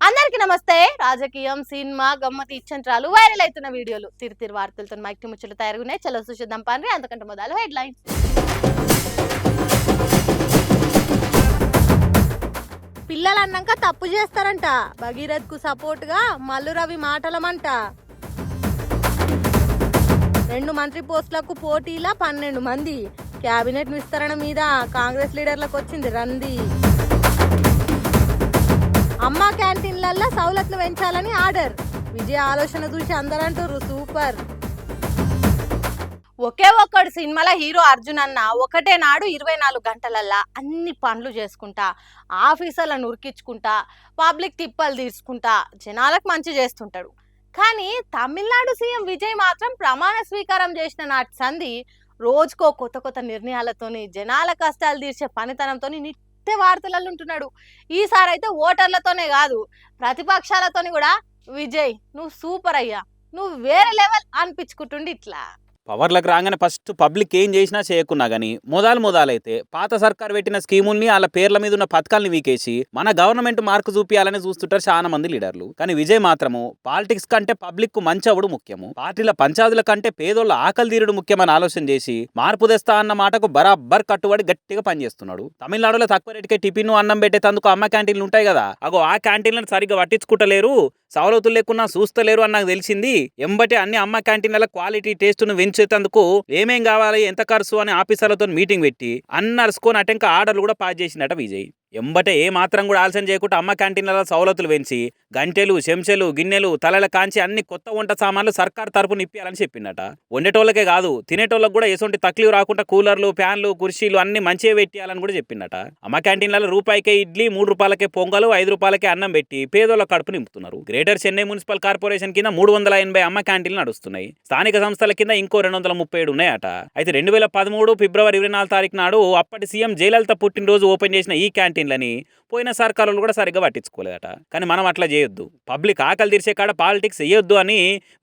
అందరికీ నమస్తే. రాజకీయం, సినిమా, గమ్మతి ఇచ్చంత్రాలు, వైరల్ అవుతున్న వీడియోలు, తిరితిరి వార్తలతో మైక్టి ముచ్చట్లు తయారుగున్నాయి. చలో చూద్దాం పాండ్రి. అంతకంటే మొదలు హెడ్లైన్స్. పిల్లలు అన్నాక తప్పు చేస్తారంట. భగీరథ్ కు సపోర్ట్ గా మల్లు రవి మాటలమంట. 2 మంత్రి పోస్టులకు పోటీలా 12 మంది. కేబినెట్ విస్తరణ మీద కాంగ్రెస్ లీడర్లకు వచ్చింది రంది. అమ్మ క్యాంటీన్లల్లో సౌలతులు పెంచాలని ఆర్డర్. విజయ్ ఆలోచన చూసి అందరంటారు సూపర్. ఒకే ఒక్కడు సినిమాలో హీరో అర్జున్ అన్న ఒకటే నాడు 24 గంటలల్లా అన్ని పనులు చేసుకుంటా, ఆఫీసర్లను ఉరికించుకుంటా, పబ్లిక్ తిప్పలు తీసుకుంటా జనాలకు మంచి చేస్తుంటాడు. కానీ తమిళనాడు సీఎం విజయ్ మాత్రం ప్రమాణ స్వీకారం చేసిన నాటి సంధి రోజుకో కొత్త కొత్త నిర్ణయాలతోని జనాల కష్టాలు తీర్చే పనితనంతో నిత్య వార్తలలో ఉంటున్నాడు. ఈసారి అయితే ఓటర్లతోనే కాదు, ప్రతిపక్షాలతోని కూడా విజయ్ నువ్వు సూపర్ అయ్యా, నువ్వు వేరే లెవెల్ అనిపించుకుంటుండి. ఇట్లా పవర్లకు రాగానే ఫస్ట్ పబ్లిక్ ఏం చేసినా చేయకున్నా గానీ మొదలైతే పాత సర్కార్ పెట్టిన స్కీముల్ని వాళ్ళ పేర్ల మీద ఉన్న పథకాలను వీకేసి మన గవర్నమెంట్ మార్కు చూపించాలని చూస్తుంటారు చాలా మంది లీడర్లు. కానీ విజయ్ మాత్రము పాలిటిక్స్ కంటే పబ్లిక్ కు మంచి అవడు ముఖ్యము, పార్టీల పంచాదుల కంటే పేదోళ్ళ ఆకలి తీరుడు ముఖ్యమని ఆలోచన చేసి మార్పు తెస్తా అన్న మాటకు బరాబర్ కట్టుబడి గట్టిగా పనిచేస్తున్నాడు. తమిళనాడులో తక్కువ రేటుకే టిఫిన్ అన్నం పెట్టేందుకు అమ్మ క్యాంటీన్లు ఉంటాయి కదా, అగో ఆ క్యాంటీన్లను సరిగ్గా పట్టించుకుంటలేరు, సవలతులు లేకున్నా చూస్తలేరు అని నాకు తెలిసింది. ఎంబటే అన్ని అమ్మ క్యాంటీన్ల క్వాలిటీ టేస్ట్ను పెంచేందుకు ఏమేం కావాలి, ఎంత ఖర్చు అని ఆఫీసర్లతో మీటింగ్ పెట్టి అన్నర్చుకొని అటెంక ఆర్డర్లు కూడా పాస్ చేసినట విజయ్. ఎంబటే ఏ మాత్రం కూడా ఆలస్యం చేయకుండా అమ్మ క్యాంటీన్లలో సవలతులు పెంచి గంటెలు, చెంచెలు, గిన్నెలు, తలల కాంచి అన్ని కొత్త వంట సామాన్లు సర్కార్ తరపున ఇప్పియాలని చెప్పిందట. వండేటోళ్ళకే కాదు తినేటోళ్ళకి కూడా ఎటువంటి తక్లీఫ్ రాకుండా కూలర్లు, ఫ్యాన్లు, కుర్చీలు అన్ని మంచిగా పెట్టియాలని కూడా చెప్పిందట. అమ్మ క్యాంటీన్లలో రూపాయికే ఇడ్లీ, 3 రూపాయలకే పొంగలు, 5 రూపాయలకే అన్నం పెట్టి పేదోళ్ళ కడుపు నింపుతున్నారు. గ్రేటర్ చెన్నై మున్సిపల్ కార్పొరేషన్ కింద 380 అమ్మ క్యాంటీన్లు నడుస్తున్నాయి. స్థానిక సంస్థల కింద ఇంకో 237 ఉన్నాయట. అయితే 2013 ఫిబ్రవరి 24 తారీఖు నాడు అప్పటి సీఎం జయలలిత పుట్టినరోజు ఓపెన్ చేసిన ఈ క్యాంటీన్లని పోయిన సర్కారులు కూడా సరిగ్గా పట్టించుకోలేదట. కానీ మనం అట్లా చేయొద్దు, పబ్లిక్ ఆకలి తీర్చే కాడ పాలిటిక్స్ వేయొద్దు అని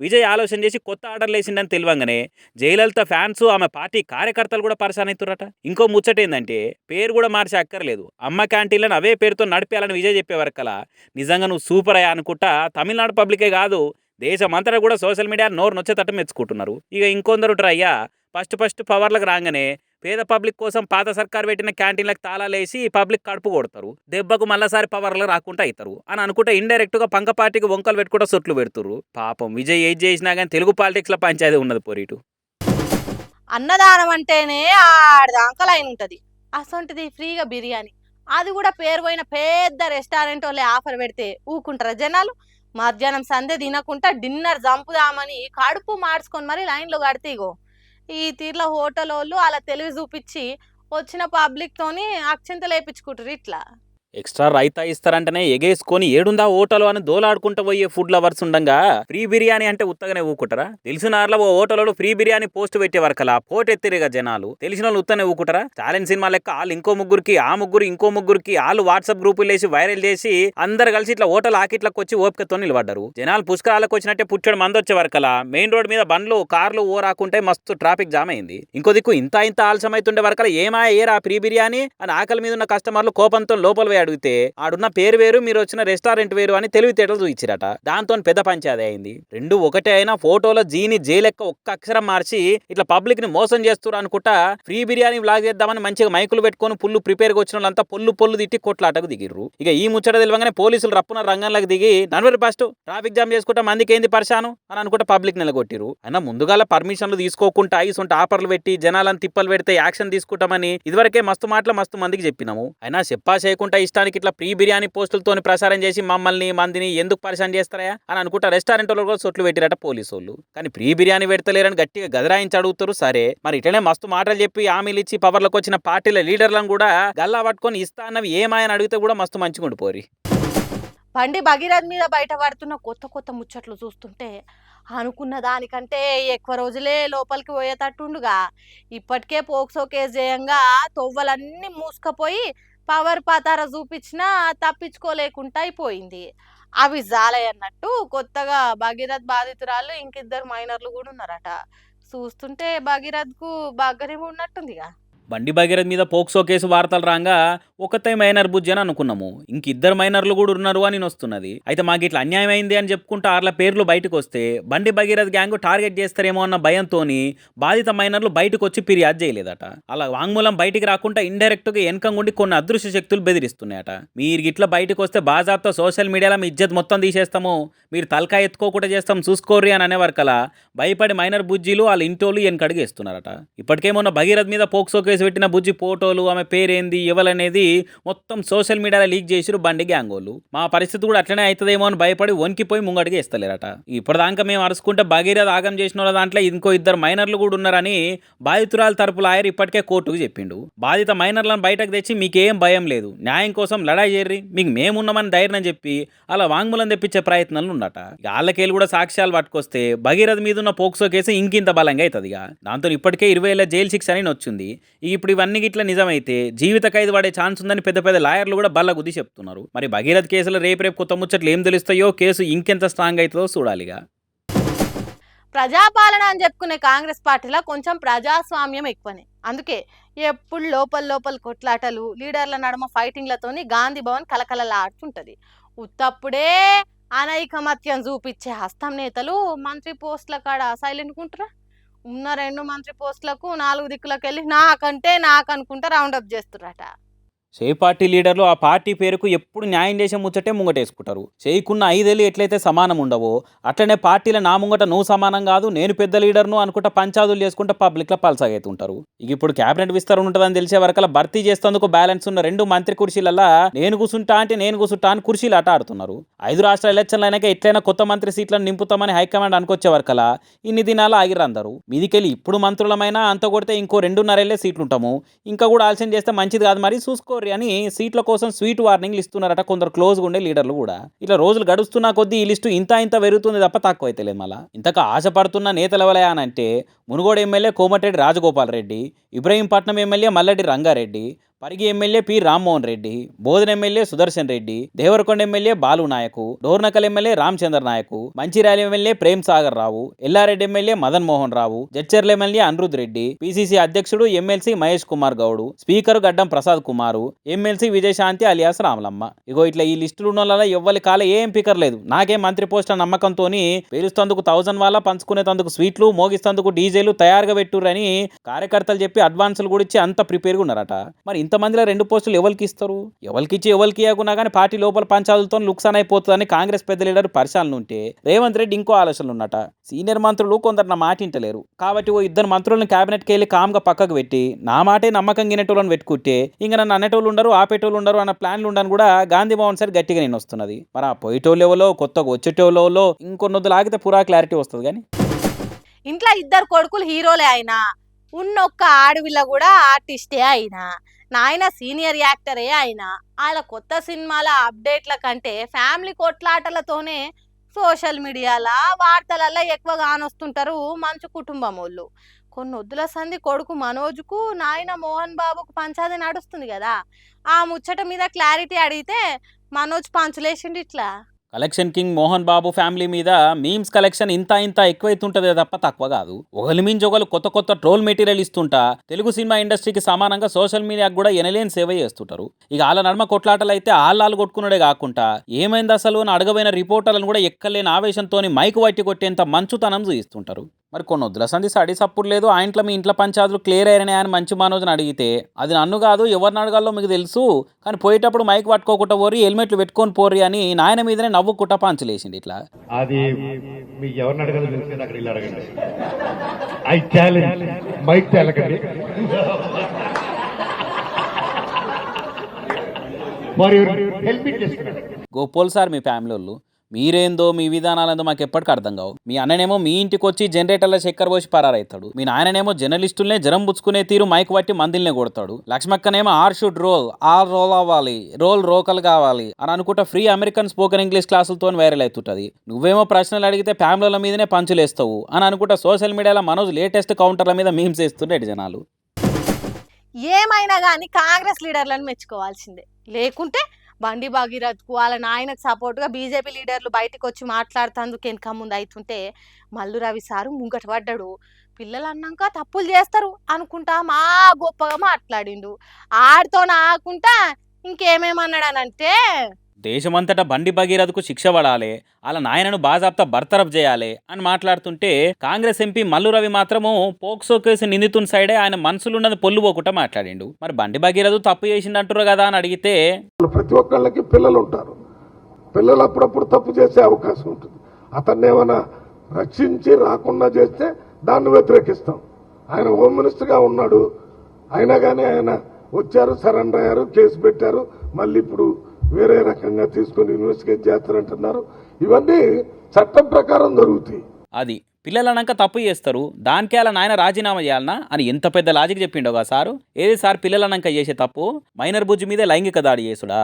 విజయ్ ఆలోచన చేసి కొత్త ఆర్డర్లు వేసిందని తెలియంగానే జయలలిత ఫ్యాన్స్, ఆమె పార్టీ కార్యకర్తలు కూడా పరిశాన్ అవుతురట. ఇంకో ముచ్చట ఏంటంటే పేరు కూడా మార్చి అక్కర్లేదు, అమ్మ క్యాంటీన్లను అవే పేరుతో నడిపేయాలని విజయ్ చెప్పే వరకలా నిజంగా నువ్వు సూపర్ అయ్యా అనుకుంటా తమిళనాడు పబ్లికే కాదు దేశమంతటా కూడా సోషల్ మీడియా నోరు నొచ్చేటట్టు మెచ్చుకుంటున్నారు. ఇక ఇంకొందరు అయ్యా ఫస్ట్ పవర్లకు రాగానే పేద పబ్లిక్ కోసం పాత సర్కార్ పెట్టిన క్యాంటీన్లకు తాళాలేసి పబ్లిక్ కడుపు కొడతారు, దెబ్బకు మళ్ళీసారి పవర్లు రాకుండా అవుతారు అని అనుకుంటే ఇండైరెక్ట్ గా పంక పార్టీకి వంకలు పెట్టుకుంటా సొట్లు పెడుతురు. పాపం విజయ్ ఏం చేసినా కానీ తెలుగు పాలిటిక్స్ లో పంచాయతీ ఉన్నది పోరీటు. అన్నదానం అంటేనే ఆడదాంక లైన్ ఉంటది. అసొంటిది ఫ్రీగా బిర్యానీ, అది కూడా పేరు పోయిన పెద్ద రెస్టారెంట్ వాళ్ళే ఆఫర్ పెడితే ఊకుంటారా జనాలు? మధ్యాహ్నం సందే తినకుండా డిన్నర్ చంపుదామని కడుపు మార్చుకొని మరి లైన్లో కడితే ఇగో ఈ తీర్ల హోటల్ వాళ్ళు అలా తెలివి చూపించి వచ్చిన పబ్లిక్ తోని అక్షింతలు వేయించుకుంటారు. ఇట్లా ఎక్స్ట్రా రైతా ఇస్తారంటేనే ఎగేసుకొని ఏడుందా హోటల్ అని దోలాడుకుంటూ పోయే ఫుడ్ లవర్స్ ఉండగా ఫ్రీ బిర్యానీ అంటే ఉత్తగానే ఊకుంటారా? తెలిసిన ఓ హోటల్లో ఫ్రీ బిర్యానీ పోస్ట్ పెట్టే వరకలా పోటెత్తిరిగా జనాలు. తెలిసిన వాళ్ళు ఉత్తనే ఊకుంటారా? ఛాలెంజ్ సినిమా లెక్క వాళ్ళు ఇంకో ముగ్గురికి, ఆ ముగ్గురు ఇంకో ముగ్గురికి వాళ్ళు వాట్సాప్ గ్రూపులు వేసి వైరల్ చేసి అందరు కలిసి ఇట్లా హోటల్ ఆకిట్లకు వచ్చి ఓపికతో నిలబడ్డారు. జనాలు పుష్కరాలకు వచ్చినట్టే పుచ్చడు మంది వచ్చే వరకలా మెయిన్ రోడ్ మీద బండ్లు, కార్లు ఓరాకుంటే మస్తు ట్రాఫిక్ జామ్ అయింది. ఇంకో దిక్కు ఇంత ఆలస్యం అవుతుండే వరకలా ఏరా ఫ్రీ బిర్యానీ అని ఆకలి మీద ఉన్న కస్టమర్లు కోపంతో లోపల అడిగితే ఆడున్న పేరు వేరు, మీరు వచ్చిన రెస్టారెంట్ వేరు అని తెలివితేటలు చూయించిరట. దాంతో పెద్ద పంచాయతీ అయింది. 2 ఒకటే అయినా ఫోటోలో జీని జేలెక్క ఒక్క అక్షరం మార్చి ఇట్లా పబ్లిక్ ని మోసం చేస్తున్నారు అనుకుంటా ఫ్రీ బిర్యానీ బ్లాగ్ చేద్దామని మంచిగా మైకులు పెట్టుకొని పుల్లు ప్రిపేర్ గా వచ్చిన వాళ్ళంతా పొల్లు తిట్టి కొట్లాటకు దిగిర్రు. ఇక ఈ ముచ్చట తెలియగానే పోలీసులు రప్పున రంగంలోకి దిగి నడవరు ఫస్ట్ ట్రాఫిక్ జామ్ చేసుకుంటా మందికి ఏంది పరిశాను అని అనుకుంటా పబ్లిక్ నిలగొట్టిరు. అయినా ముందుగాల పర్మిషన్లు తీసుకోకుండా ఐసొంటి ఆఫర్లు పెట్టి జనాలను తిప్పలు పెడితే యాక్షన్ తీసుకుంటామని ఇదివరకే మస్తు మందికి చెప్పినాము. అయినా చెప్పా చేయకుండా ఇష్టానికి ఇట్లా ఫ్రీ బిర్యానీ పోస్టులతో ప్రసారం చేసి మమ్మల్ని మందిని ఎందుకు పరిశాన్ చేస్తారా అని అనుకుంటా రెస్టారెంట్ వాళ్ళు కూడా సొట్లు పెట్టిరట పోలీసు వాళ్ళు. కానీ ఫ్రీ బిర్యానీ పెడతలేరని గట్టిగా గదరాయించి అడుగుతారు. సరే మరి ఇట్లనే మస్తు మాటలు చెప్పి హామీలు ఇచ్చి పవర్లకు వచ్చిన పార్టీల లీడర్లను కూడా గల్లా పట్టుకొని ఇస్తా అన్నవి ఏమాయని అడిగితే కూడా మస్తు మంచిగా ఉండిపోరి. బండి భగీరథ్ మీద బయట పడుతున్న కొత్త ముచ్చట్లు చూస్తుంటే అనుకున్న దానికంటే ఎక్కువ రోజులే లోపలికి పోయేటట్టుండుగా. ఇప్పటికే పోక్సో కేసు చేయంగా తొవ్వలన్నీ మూసుకపోయి పవర్ పాతార చూపించినా తప్పించుకోలేకుండా అయిపోయింది. అవి జాలయన్నట్టు కొత్తగా భగీరథ్ బాధితురాలు ఇంకిద్దరు మైనర్లు కూడా ఉన్నారట. చూస్తుంటే భగీరథ్ కు బాగానే ఉన్నట్టుందిగా. బండి భగీరథ్ మీద పోక్సో కేసు వార్తలు రాగా ఒకతే మైనర్ బుజ్జి అని అనుకున్నాము, ఇంక ఇద్దరు మైనర్లు కూడా ఉన్నారు అని వస్తున్నది. అయితే మాకు ఇట్లా అన్యాయం అయింది అని చెప్పుకుంటూ ఆర్ల పేర్లు బయటకు వస్తే బండి భగీరథ్ గ్యాంగ్ టార్గెట్ చేస్తారేమో అన్న భయంతోని బాధిత మైనర్లు బయటకు వచ్చి ఫిర్యాదు చేయలేదట. అలా వాంగ్మూలం బయటికి రాకుండా ఇండైరెక్ట్ గా వెనకంగుండి కొన్ని అదృశ్య శక్తులు బెదిరిస్తున్నాయట. మీరు ఇట్లా బయటకు వస్తే బాజాబ్తో సోషల్ మీడియాలో మీ ఇజ్జత్ మొత్తం తీసేస్తాము, మీరు తలకాయ ఎత్తుకోకుండా చేస్తాం చూసుకోర్రి అని అనేవరకలా భయపడి మైనర్ బుజ్జీలు వాళ్ళ ఇంటోళ్ళు వెనకడిగేస్తున్నారట. ఇప్పటికేమన్నా భగీరథ్ మీద పోక్సో కేసు పెట్టిన బుజ్జి ఫోటోలు, ఆమె పేరేంది ఎవరనేది మొత్తం సోషల్ మీడియాలో లీక్ చేసిరు బండి గ్యాంగ్ వాళ్ళు. మా పరిస్థితి కూడా అట్లనే అవుతుందేమో అని భయపడి వణికిపోయి ముంగడికి ఇస్తలేరట. ఇప్పటిదాకా మేము అరుచుకుంటే భగీరథ్ ఆగం చేసిన వాళ్ళ దాంట్లో ఇంకో ఇద్దరు మైనర్లు కూడా ఉన్నారని బాధితురాల తరపు లాయర్ ఇప్పటికే కోర్టుకు చెప్పిండు. బాధిత మైనర్లను బయటకు తెచ్చి మీకేం భయం లేదు, న్యాయం కోసం లడాయి చేర్రి, మీకు మేమున్నామని ధైర్యం చెప్పి అలా వాంగ్మూలం తెప్పించే ప్రయత్నాలు ఉన్నట. వాళ్ళకేళ్ళు కూడా సాక్ష్యాలు పట్టుకొస్తే భగీరథ్ మీద ఉన్న పోక్సో కేసు ఇంకింత బలంగా అవుతుంది. దాంతో ఇప్పటికే 20 ఏళ్ల జైలు శిక్ష అని వచ్చింది. ఇప్పుడు ఇవన్నీ గిట్ల నిజమైతే జీవిత ఖైదు పడే ఛాన్స్ ఉందని పెద్ద పెద్ద లాయర్లు కూడా బల్ల గుద్ది చెప్తున్నారు. మరి భగీరథ్ కేసులో రేపు కొత్త ముచ్చట్లు ఏం తెలుస్తాయో, కేసు ఇంకెంత స్ట్రాంగ్ అవుతుందో చూడాలిగా. ప్రజాపాలన అని చెప్పుకునే కాంగ్రెస్ పార్టీలో కొంచెం ప్రజాస్వామ్యం ఎక్కువనే. అందుకే ఎప్పుడు లోపల కొట్లాటలు, లీడర్ల నడుమ ఫైటింగ్లతోని గాంధీ భవన్ కలకలలాడుతుంటది. ఉత్తప్పుడే అనైకమత్యం చూపించే హస్తం నేతలు మంత్రి పోస్టుల కాడ సైలెంట్ కుంటారా? ఉన్న 2 మంత్రి పోస్టులకు 4 దిక్కులకు వెళ్ళి నాకనుకుంటా రౌండప్ చేస్తురట. షే పార్టీ లీడర్లు ఆ పార్టీ పేరుకు ఎప్పుడు న్యాయం చేసే ముచ్చటే ముంగటేసుకుంటారు. చేయకున్న 5 ఏళ్ళు ఎట్లయితే సమానం ఉండవో అట్లనే పార్టీల నా ముంగట నువ్వు సమానం కాదు, నేను పెద్ద లీడర్ను అనుకుంటా పంచాదులు చేసుకుంటా పబ్లిక్లో పలసాగైతుంటారు. ఇక ఇప్పుడు క్యాబినెట్ విస్తరణ ఉంటుందని తెలిసే వరకలా భర్తీ చేసేందుకు బ్యాలెన్స్ ఉన్న 2 మంత్రి కుర్చీలల్లా నేను కూర్చుంటా అని కుర్చీలు ఆట ఆడుతున్నారు. 5 రాష్ట్ర ఎలక్షన్లు అయినాక ఎట్లయినా కొత్త మంత్రి సీట్లను నింపుతామని హైకమాండ్ అనుకొచ్చే వరకలా ఇన్ని దినాలు ఆగిరు అందరూ. మీదికెళ్ళి ఇప్పుడు మంత్రులమైనా అంత కొడితే ఇంకో 2.5 ఏళ్ళే సీట్లు ఉంటాము, ఇంకా కూడా ఆలస్యం చేస్తే మంచిది కాదు, మరి చూసుకో అని సీట్ల కోసం స్వీట్ వార్నింగ్లు ఇస్తున్నారట కొందరు క్లోజ్గా ఉండే లీడర్లు కూడా. ఇట్లా రోజులు గడుస్తున్నా కొద్దీ ఈ లిస్టు ఇంత పెరుగుతుంది తప్ప తక్కువ అయితే లేదు. మళ్ళీ ఇంతగా ఆశపడుతున్న నేతలెవలే అని అంటే Munugode MLA Komatireddy Rajagopal Reddy, Ibrahimpatnam MLA Malreddy Rangareddy, Pargi MLA P Rammohan Reddy, Bodhan MLA Sudarshan Reddy, Devarakonda MLA Balu Naik, Dornakal MLA Ramachandra Naik, Mancherial MLA Prem Sagar Rao, Yellareddy MLA Madan Mohan Rao, Jadcherla MLA Anirudh Reddy, PCC అధ్యక్షుడు MLC Mahesh Kumar Goud, speaker Gaddam Prasad Kumar, MLC Vijayashanti alias Ramulamma. ఇగో ఇట్లా ఈ లిస్టులు ఉన్న వాళ్ళ ఎవ్వరి కాల ఏం పికర్ లేదు. నాకేం మంత్రి పోస్టుల నమ్మకంతో పేరుస్తందుకు 1000 వాళ్ళ పంచుకునేందుకు స్వీట్లు, మోగిస్తందుకు డీజేలు తయారుగా పెట్టురని కార్యకర్తలు చెప్పి అడ్వాన్సులు కూడా ఇచ్చి అంత ప్రిపేర్గా ఉన్నారట. మరి ఇంతమందిలో 2 పోస్టులు ఎవరికి ఇస్తారు? ఎవరికి ఇవ్వకున్నా కానీ పార్టీ లోపల పంచాదులతో లుక్సాన్ అయిపోతుందని కాంగ్రెస్ పెద్ద లీడర్ పరిశాలన ఉంటే రేవంత్ రెడ్డి ఇంకో ఆలోచనలు ఉన్నట. సీనియర్ మంత్రులు కొందరు నా మాట ఇంటలేరు కాబట్టి ఓ 2 మంత్రులను క్యాబినెట్కి వెళ్ళి కామ్గా పక్కకు పెట్టి నా మాటే నమ్మకం గినేటోళ్ళని పెట్టుకుంటే ఇంకా నన్ను అనేటోళ్ళు ఉండరు, ఆపేటోళ్ళు ఉండరు అన్న ప్లాన్లు ఉండని కూడా గాంధీ భవన్ సార్ గట్టిగా నేను వస్తున్నది. మరి ఆ పోయేటోళ్ళు ఎవరో కొత్తగా వచ్చేటోళ్ళలో ఇంకొన్నొద్దులు ఆగితే పురా క్లారిటీ వస్తుంది. కానీ ఇంట్లో 2 కొడుకులు హీరోలే అయినా ఉన్నొక్క ఆడవిల్ల కూడా ఆర్టిస్టే అయినా నాయన సీనియర్ యాక్టరే అయినా వాళ్ళ కొత్త సినిమాల అప్డేట్ల కంటే ఫ్యామిలీ కొట్లాటలతోనే సోషల్ మీడియాల వార్తలల్లో ఎక్కువ కానొస్తుంటారు మంచు కుటుంబం వాళ్ళు. కొన్ని వద్దుల సంది కొడుకు మనోజ్కు నాయన మోహన్ బాబుకు పంచాది నడుస్తుంది కదా, ఆ ముచ్చట మీద క్లారిటీ అడిగితే మనోజ్ పంచులేసిండు ఇట్లా. Collection king Mohan Babu family మీద మీమ్స్ కలెక్షన్ ఇంత ఎక్కువైతుంటదే తప్ప తక్కువ కాదు. ఒకరి మించి ఒకరు కొత్త ట్రోల్ మెటీరియల్ ఇస్తుంటా తెలుగు సినిమా ఇండస్ట్రీకి సమానంగా సోషల్ మీడియాకు కూడా ఎనలేని సేవ చేస్తుంటారు. ఇక వాళ్ళ నడుమ కొట్లాటలు అయితే ఆళ్ళు కొట్టుకున్నాడే కాకుండా ఏమైంది అసలు అని అడగబోయిన రిపోర్టర్లను కూడా ఎక్కలేని ఆవేశంతో మైకు వట్టి కొట్టేంత మంచుతనం చూయిస్తుంటారు. మరి కొన్ని వద్దుల సంది సడి సప్పుడు లేదు, ఆ ఇంట్లో మీ ఇంట్లో పంచాదులు క్లియర్ అయినాయి అని మంచి మనోజ్ని అడిగితే అది నన్ను కాదు ఎవరిని అడగాలో మీకు తెలుసు, కానీ పోయేటప్పుడు మైక్ పట్టుకోకుండా పోరి హెల్మెట్లు పెట్టుకొని పోరి అని నాయన మీదనే నవ్వుకుంటా పంచులేసింది. ఇట్లా అది మీకు ఎవరిని అడగాలో తెలిసింది అక్కడ ఇల్లు అడగండి. ఐ ఛాలెంజ్ మైక్ తేలకండి. మరి హెల్మెట్ చేసుకున్నాడు గోపోల్ సార్ మీ ఫ్యామిలీ వాళ్ళు మీరేందో మీ విధానాలేందో మాకు ఎప్పటికీ అర్థం కావు. మీ అన్ననేమో మీ ఇంటికి వచ్చి జనరేటర్ల చక్కెర పోసి పరారైతాడు, మీ నాయననేమో జర్నలిస్టులనే జ్వరం పుచ్చుకునే తీరు మైక్ పట్టి మందిల్నే కొడతాడు, లక్ష్మక్కనేమో ఆర్ షుడ్ రోల్ అవ్వాలి, రోకల్ కావాలి అని అనుకుంటా ఫ్రీ అమెరికన్ స్పోకెన్ ఇంగ్లీష్ క్లాసులతో వైరల్ అవుతుంటది. నువ్వేమో ప్రశ్నలు అడిగితే ఫ్యామిలీల మీదనే పంచులేస్తావు అని అనుకుంటా సోషల్ మీడియాలో మనోజ్ లేటెస్ట్ కౌంటర్ల మీద మీమ్స్ వేస్తుండే జనాలు. ఏమైనా కానీ కాంగ్రెస్ లీడర్లను మెచ్చుకోవాల్సిందే, లేకుంటే బండి భగీరథ్కు వాళ్ళ నాయనకు సపోర్ట్గా బీజేపీ లీడర్లు బయటకు వచ్చి మాట్లాడుతందుకు వెనక ముందు అవుతుంటే మల్లు రవి సారు ముంగట పడ్డాడు. పిల్లలు అన్నాక తప్పులు చేస్తారు అనుకుంటా మా గొప్పగా మాట్లాడిండు. ఆడితో నాకుంటా ఇంకేమేమన్నాడనంటే దేశమంతటా బండి భగీరథకు శిక్ష పడాలి, అలా నాయనను బాజాప్తా బర్తరఫ్ చేయాలి అని మాట్లాడుతుంటే కాంగ్రెస్ ఎంపీ మల్లు రవి మాత్రము పోక్సో కేసు నిందితుని సైడే ఆయన మనసులున్నది పొల్లు పోకుండా మాట్లాడిండు. మరి బండి భగీరథు తప్పు చేసిందంటారు కదా అని అడిగితే ప్రతి ఒక్కళ్ళకి పిల్లలు ఉంటారు, పిల్లలు అప్పుడప్పుడు తప్పు చేసే అవకాశం ఉంటుంది. అతన్ని ఏమైనా రక్షించి రాకుండా చేస్తే దాన్ని వ్యతిరేకిస్తాం. ఆయన హోమ్ మినిస్టర్గా ఉన్నాడు, అయినా కానీ ఆయన వచ్చారు, సరెండర్ అయ్యారు, కేసు పెట్టారు, మళ్ళీ ఇప్పుడు వేరే రకంగా తీసుకుని ఇన్వెస్టిగేట్ చేస్తారంటున్నారు. ఇవన్నీ చట్టం ప్రకారం జరుగుతాయి. అది పిల్లలన్నాక తప్పు చేస్తారు, దానికే అలా నాయన రాజీనామా చేయాలనా అని ఎంత పెద్ద లాజిక్ చెప్పిండో కదా సారు. ఏది సార్ పిల్లలన్నాక చేసే తప్పు? మైనర్ బుజ్జి మీదే లైంగిక దాడి చేసుడా,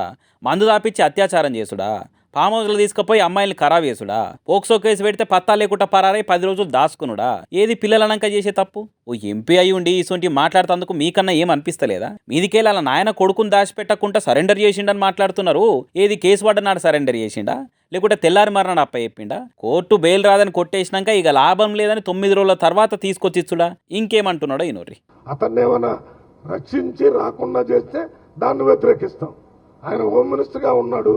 మందు దాపిచ్చి అత్యాచారం చేసుడా, ఫామ్ హౌస్లో తీసుకుపోయి అమ్మాయిల్ని ఖరాబ్ చేసుడా, పోక్సో కేసు పెడితే పత్తా లేకుండా పరారై 10 రోజులు దాచుకునుడా, ఏది పిల్లలన్నాక చేసే తప్పు? ఓ ఎంపీ అయి ఉండి ఇటువంటి మాట్లాడుతందుకు మీకన్నా ఏం అనిపిస్తలేదా? మీదికేలా అలా నాయన కొడుకుని దాచిపెట్టకుండా సరెండర్ చేసిండని మాట్లాడుతున్నారు. ఏది కేసు పడ్డనాడు సరెండర్ చేసిండా, లేకుంటే తెల్లారి మరణాడు అప్ప చెప్పిండా? కోర్టు బెయిల్ రాదని కొట్టేసినాక ఇక లాభం లేదని 9 రోజుల తర్వాత తీసుకొచ్చిచ్చుడా, ఇంకేమంటున్నాడో ఈనోర్రి. అతన్ని ఏమైనా రక్షించి రాకుండా చేస్తే దాన్ని వ్యతిరేకిస్తాం. ఆయన హోమ్ మినిస్టర్గా ఉన్నాడు,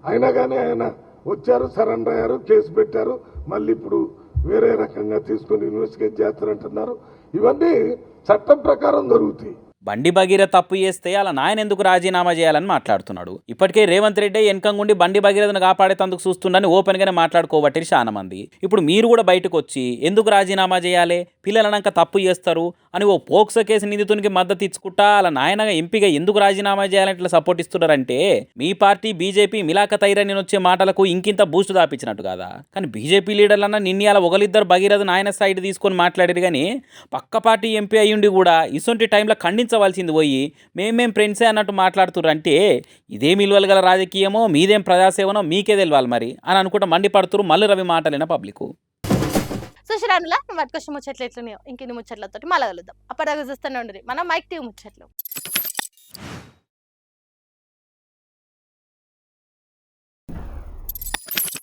అయినా కానీ ఆయన వచ్చారు, సరెండర్ అయ్యారు, కేసు పెట్టారు, మళ్ళీ ఇప్పుడు వేరే రకంగా తీసుకుని ఇన్వెస్టిగేట్ చేస్తారంటున్నారు. ఇవన్నీ చట్టం ప్రకారం జరుగుతాయి. బండి భగీరథ తప్పు చేస్తే అలా నాయన ఎందుకు రాజీనామా చేయాలని మాట్లాడుతున్నాడు. ఇప్పటికే రేవంత్ రెడ్డి వెనకంగుండి బండి భగీరథను కాపాడేందుకు చూస్తుండని ఓపెన్గానే మాట్లాడుకోబట్టి చాలా మంది. ఇప్పుడు మీరు కూడా బయటకు వచ్చి ఎందుకు రాజీనామా చేయాలి, పిల్లలన్నాక తప్పు చేస్తారు అని ఓ పోక్సో కేసు నిందితునికి మద్దతు ఇచ్చుకుంటా అలా నాయనగా ఎంపీగా ఎందుకు రాజీనామా చేయాలని ఇట్లా సపోర్ట్ ఇస్తున్నారంటే మీ పార్టీ బీజేపీ మిలాఖత్ ఐరని వచ్చే మాటలకు ఇంకింత బూస్ట్ దాపించినట్టు కదా. కానీ బీజేపీ లీడర్లన్నా నిన్న ఒకరిద్దరు భగీరథ నాయన సైడ్ తీసుకొని మాట్లాడారు, కానీ పక్క పార్టీ ఎంపీ అయ్యుండి కూడా ఇటువంటి టైంలో ఖండించవలసింది పోయి మేమేం ఫ్రెండ్సే అన్నట్టు మాట్లాడుతుర్రంటే ఇదేం విలువలు గల రాజకీయమో మీదేం ప్రజాసేవనో మీకే తెలియాలి మరి అని అనుకుంటా మండిపడుతురు మల్లు రవి మాటలైన పబ్లిక్. సుశరానులా వాటికొచ్చిన ముచ్చట్లు ఎట్లున్నాయో ఇంకెన్ని ముచ్చట్లతో మళ్ళీ కలుద్దాం. అప్పటిదాకా చూస్తూనే ఉండదు మన మైక్ టీవీ ముచ్చట్లు.